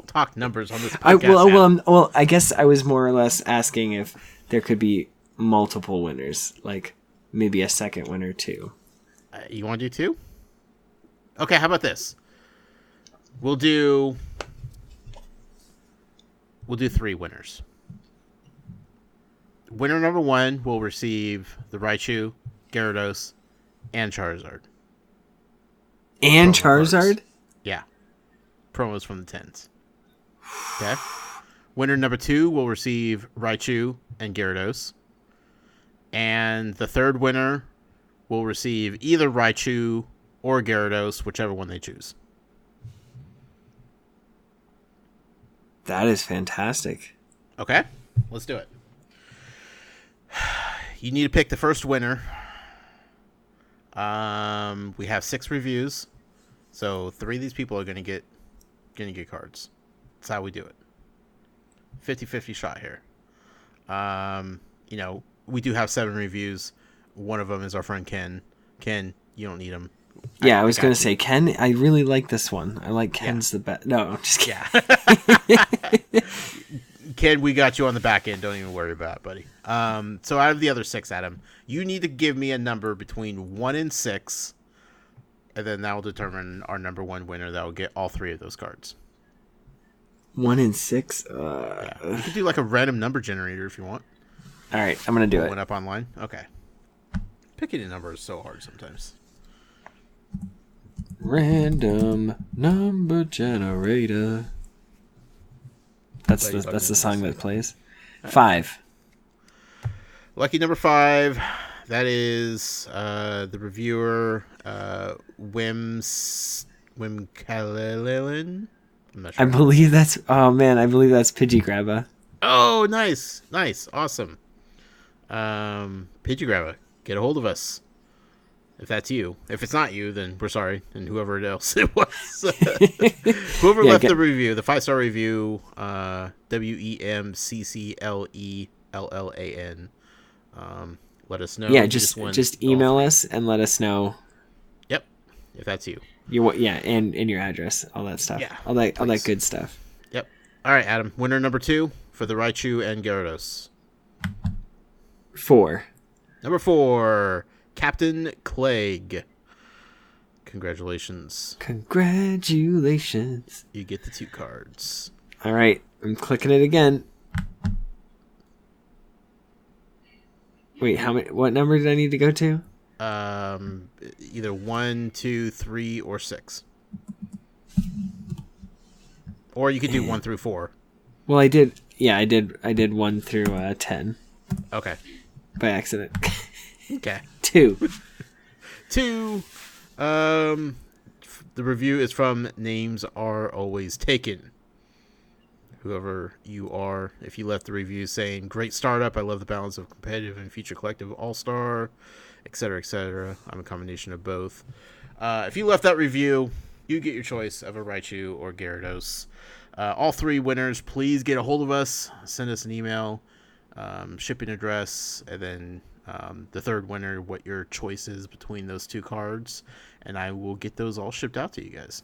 talk numbers on this podcast. Well, I guess I was more or less asking if there could be multiple winners, like maybe a second winner too. You want to do 2? Okay, how about this? We'll do 3 winners. Winner number 1 will receive the Raichu, Gyarados, and Charizard. And Promo Charizard? cards. Yeah. Promos from the 10s. Okay. Winner number 2 will receive Raichu and Gyarados. And the third winner will receive either Raichu or Gyarados, whichever one they choose. That is fantastic. Okay. Let's do it. You need to pick the first winner. We have 6 reviews, so 3 of these people are gonna get cards. That's how we do it. 50-50 shot here. We do have 7 reviews. One of them is our friend Ken. Ken, you don't need him. Yeah, I was gonna say Ken. I really like this one. I like Ken's the best. No, I'm just kidding. Yeah. Ken, we got you on the back end. Don't even worry about it, buddy. So out of the other 6, Adam, you need to give me a number between 1 and 6, and then that will determine our number 1 winner that will get all 3 of those cards. 1 and 6? Yeah. You can do like a random number generator if you want. All right, I'm going to do it. Went up online? Okay. Picking a number is so hard sometimes. Random number generator. That's the song that plays. 5. Lucky number 5. That is the reviewer Wimkalilin. I'm not sure. I believe that's Pidgegrabba. Oh, nice, awesome. Pidgegrabba, get a hold of us. If that's you. If it's not you, then we're sorry. And whoever else it was. Whoever left the review, the 5-star review, WEMCCLELLAN. Let us know. Yeah, just email us and let us know. Yep, if that's you. And your address, all that stuff. Yeah, all that good stuff. Yep. All right, Adam. Winner number 2 for the Raichu and Gyarados. 4. Number 4. Captain Clegg. Congratulations. You get the 2 cards. All right. I'm clicking it again. Wait, what number did I need to go to? Either 1, 2, 3, or 6. Or you could do 1 through 4. Well, I did 1 through 10. Okay. By accident. Okay. 2. The review is from Names Are Always Taken. Whoever you are, if you left the review saying, great startup, I love the balance of competitive and feature collective all-star, etc., etc. I'm a combination of both. If you left that review, you get your choice of a Raichu or Gyarados. All 3 winners, please get a hold of us. Send us an email, shipping address, and then the third winner, what your choice is between those 2 cards, and I will get those all shipped out to you guys.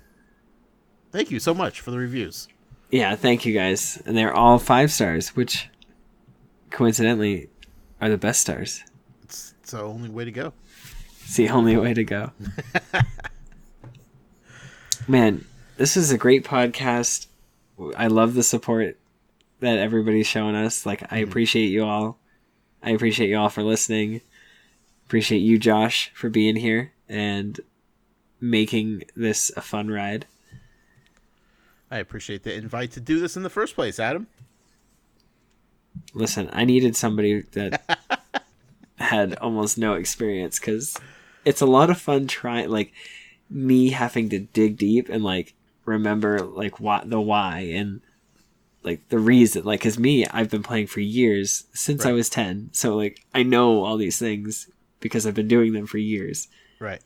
Thank you so much for the reviews. Yeah, thank you guys. And they're all 5 stars, which coincidentally are the best stars. It's the only way to go. It's the only way to go. Man, this is a great podcast. I love the support that everybody's showing us. Like, I appreciate you all. I appreciate you all for listening. Appreciate you, Josh, for being here and making this a fun ride. I appreciate the invite to do this in the first place, Adam. Listen, I needed somebody that had almost no experience, because it's a lot of fun trying, like, me having to dig deep and, like, remember, like, the why and, like, the reason. Like, because I've been playing for years, since I was 10. So, like, I know all these things because I've been doing them for years. Right.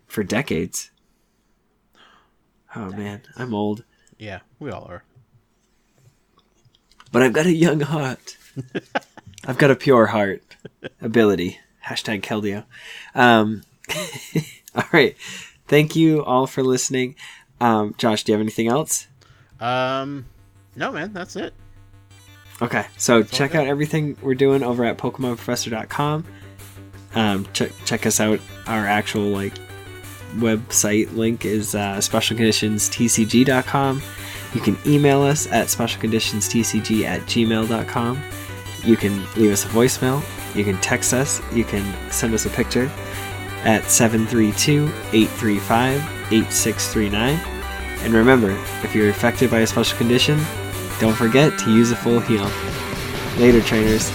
For decades. Oh, man, I'm old. Yeah, we all are. But I've got a young heart. I've got a pure heart. Ability. Hashtag Keldeo. All right. Thank you all for listening. Josh, do you have anything else? No, man, that's it. Okay, so check out everything we're doing over at PokemonProfessor.com. Check us out. Our actual, like, website link is specialconditionstcg.com. You can email us at specialconditionstcg@gmail.com. You can leave us a voicemail. You can text us. You can send us a picture at 732-835-8639. And remember, if you're affected by a special condition, don't forget to use a full heal. Later, trainers.